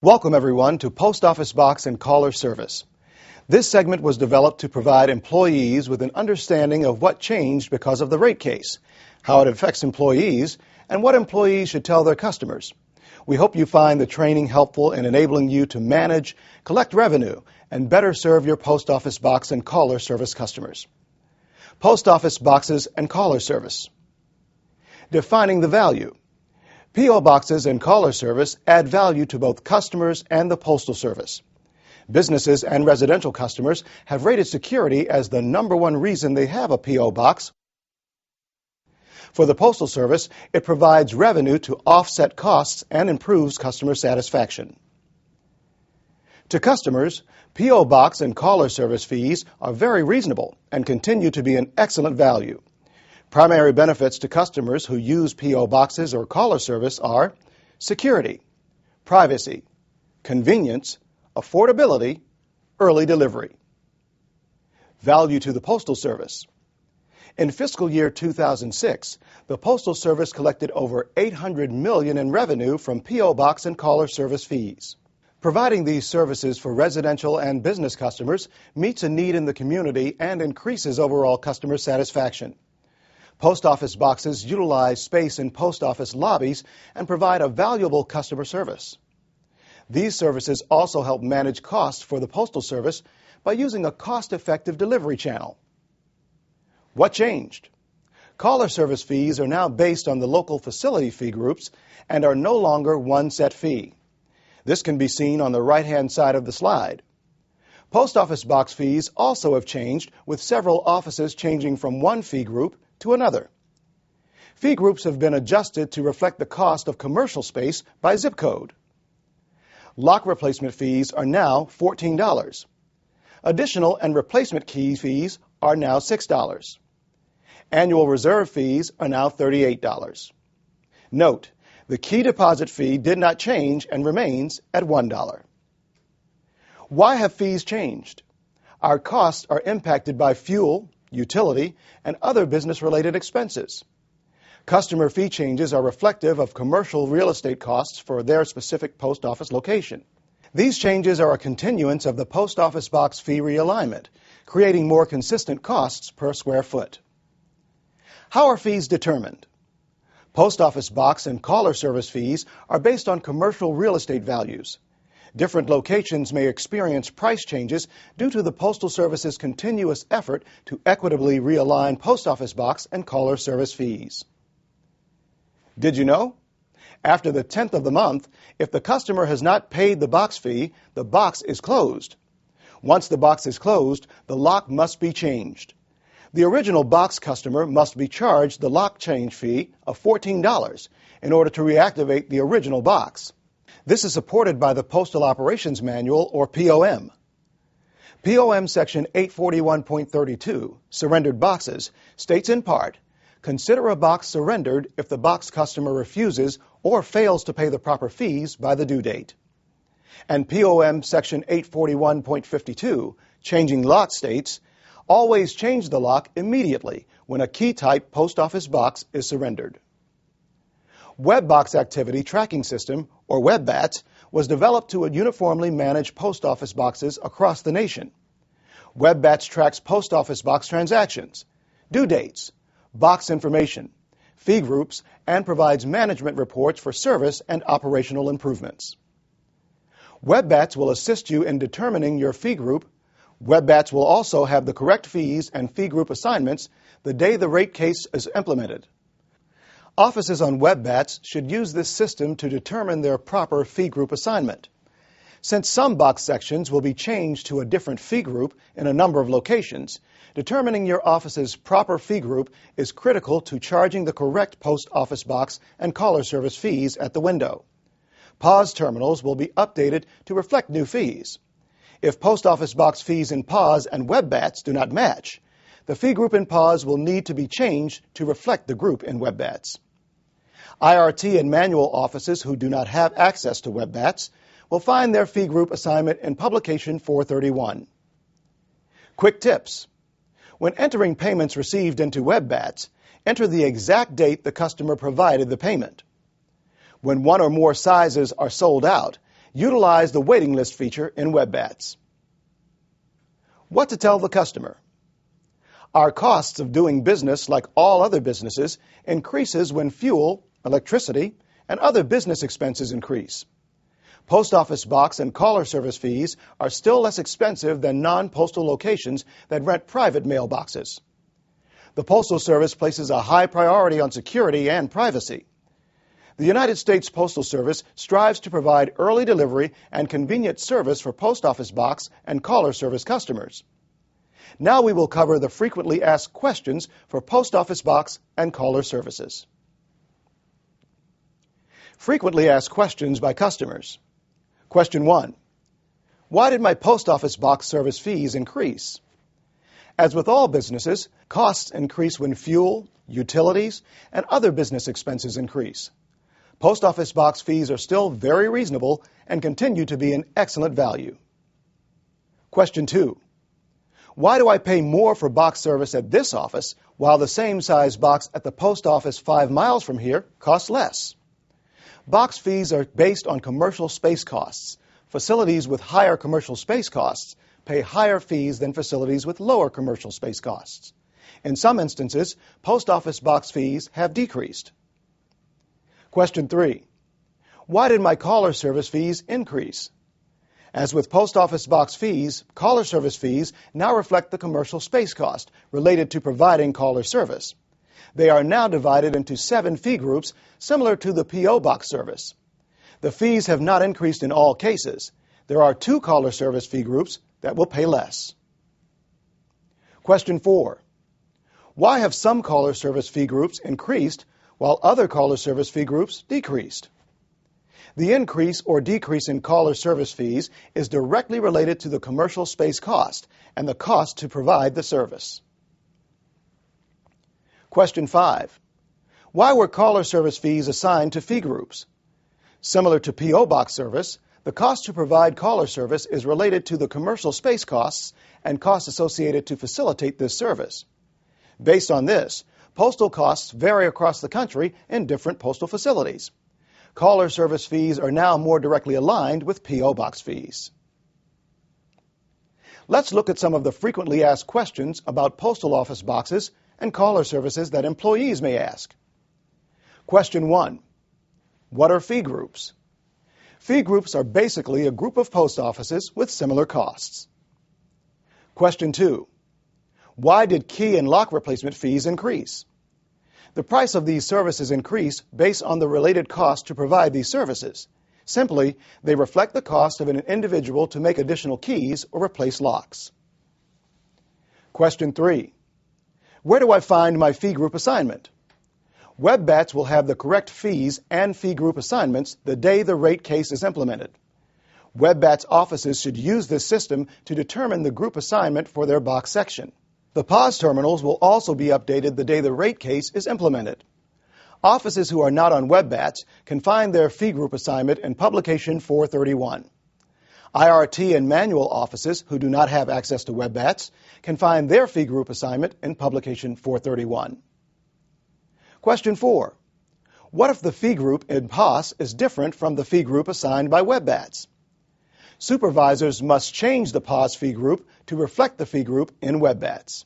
Welcome everyone to Post Office Box and Caller Service. This segment was developed to provide employees with an understanding of what changed because of the rate case, how it affects employees, and what employees should tell their customers. We hope you find the training helpful in enabling you to manage, collect revenue, and better serve your Post Office Box and Caller Service customers. Post Office Boxes and Caller Service. Defining the value. P.O. Boxes and Caller Service add value to both customers and the Postal Service. Businesses and residential customers have rated security as the #1 reason they have a P.O. Box. For the Postal Service, it provides revenue to offset costs and improves customer satisfaction. To customers, P.O. Box and Caller Service fees are very reasonable and continue to be an excellent value. Primary benefits to customers who use P.O. Boxes or Caller Service are security, privacy, convenience, affordability, early delivery. Value to the Postal Service. In fiscal year 2006, the Postal Service collected over $800 million in revenue from P.O. Box and Caller Service fees. Providing these services for residential and business customers meets a need in the community and increases overall customer satisfaction. Post office boxes utilize space in post office lobbies and provide a valuable customer service. These services also help manage costs for the Postal Service by using a cost-effective delivery channel. What changed? Caller Service fees are now based on the local facility fee groups and are no longer one set fee. This can be seen on the right-hand side of the slide. Post Office Box fees also have changed, with several offices changing from one fee group to another. Fee groups have been adjusted to reflect the cost of commercial space by zip code. Lock replacement fees are now $14. Additional and replacement key fees are now $6. Annual reserve fees are now $38. Note, the key deposit fee did not change and remains at $1. Why have fees changed? Our costs are impacted by fuel, utility, and other business-related expenses. Customer fee changes are reflective of commercial real estate costs for their specific post office location. These changes are a continuance of the Post Office Box fee realignment, creating more consistent costs per square foot. How are fees determined? Post Office Box and Caller Service fees are based on commercial real estate values. Different locations may experience price changes due to the Postal Service's continuous effort to equitably realign Post Office Box and Caller Service fees. Did you know? After the 10th of the month, if the customer has not paid the box fee, the box is closed. Once the box is closed, the lock must be changed. The original box customer must be charged the lock change fee of $14 in order to reactivate the original box. This is supported by the Postal Operations Manual, or POM. POM Section 841.32, Surrendered Boxes, states in part, consider a box surrendered if the box customer refuses or fails to pay the proper fees by the due date. And POM Section 841.52, Changing Lock, states, always change the lock immediately when a key-type post office box is surrendered. Web Box Activity Tracking System, or WebBATS, was developed to uniformly manage post office boxes across the nation. WebBATS tracks post office box transactions, due dates, box information, fee groups, and provides management reports for service and operational improvements. WebBATS will assist you in determining your fee group. WebBATS will also have the correct fees and fee group assignments the day the rate case is implemented. Offices on WebBATS should use this system to determine their proper fee group assignment. Since some box sections will be changed to a different fee group in a number of locations, determining your office's proper fee group is critical to charging the correct post office box and caller service fees at the window. POS terminals will be updated to reflect new fees. If post office box fees in POS and WebBATS do not match, the fee group in POS will need to be changed to reflect the group in WebBATS. IRT and manual offices who do not have access to WebBATS will find their fee group assignment in Publication 431. Quick tips. When entering payments received into WebBATS, enter the exact date the customer provided the payment. When one or more sizes are sold out, Utilize the waiting list feature in WebBats. What to tell the customer? Our costs of doing business, like all other businesses, increases when fuel, electricity, and other business expenses increase. Post office box and caller service fees are still less expensive than non-postal locations that rent private mailboxes. The Postal Service places a high priority on security and privacy. The United States Postal Service strives to provide early delivery and convenient service for post office box and caller service customers. Now we will cover the frequently asked questions for post office box and caller services. Frequently asked questions by customers. Question 1. Why did my post office box service fees increase? As with all businesses, costs increase when fuel, utilities, and other business expenses increase. Post office box fees are still very reasonable and continue to be an excellent value. Question 2. Why do I pay more for box service at this office while the same size box at the post office 5 miles from here costs less? Box fees are based on commercial space costs. Facilities with higher commercial space costs pay higher fees than facilities with lower commercial space costs. In some instances, post office box fees have decreased. Question 3. Why did my caller service fees increase? As with post office box fees, caller service fees now reflect the commercial space cost related to providing caller service. They are now divided into 7 fee groups, similar to the P.O. Box service. The fees have not increased in all cases. There are 2 caller service fee groups that will pay less. Question 4. Why have some caller service fee groups increased while other caller service fee groups decreased? The increase or decrease in caller service fees is directly related to the commercial space cost and the cost to provide the service. Question 5. Why were caller service fees assigned to fee groups? Similar to P.O. Box service, the cost to provide caller service is related to the commercial space costs and costs associated to facilitate this service. Based on this, postal costs vary across the country in different postal facilities. Caller service fees are now more directly aligned with P.O. Box fees. Let's look at some of the frequently asked questions about postal office boxes and caller services that employees may ask. Question 1. What are fee groups? Fee groups are basically a group of post offices with similar costs. Question 2. Why did key and lock replacement fees increase? The price of these services increase based on the related cost to provide these services. Simply, they reflect the cost of an individual to make additional keys or replace locks. Question 3. Where do I find my fee group assignment? WebBats will have the correct fees and fee group assignments the day the rate case is implemented. WebBats offices should use this system to determine the group assignment for their box section. The POS terminals will also be updated the day the rate case is implemented. Offices who are not on WebBats can find their fee group assignment in Publication 431. IRT and manual offices who do not have access to WebBats can find their fee group assignment in Publication 431. Question 4. What if the fee group in POS is different from the fee group assigned by WebBats? Supervisors must change the POS fee group to reflect the fee group in WebBats.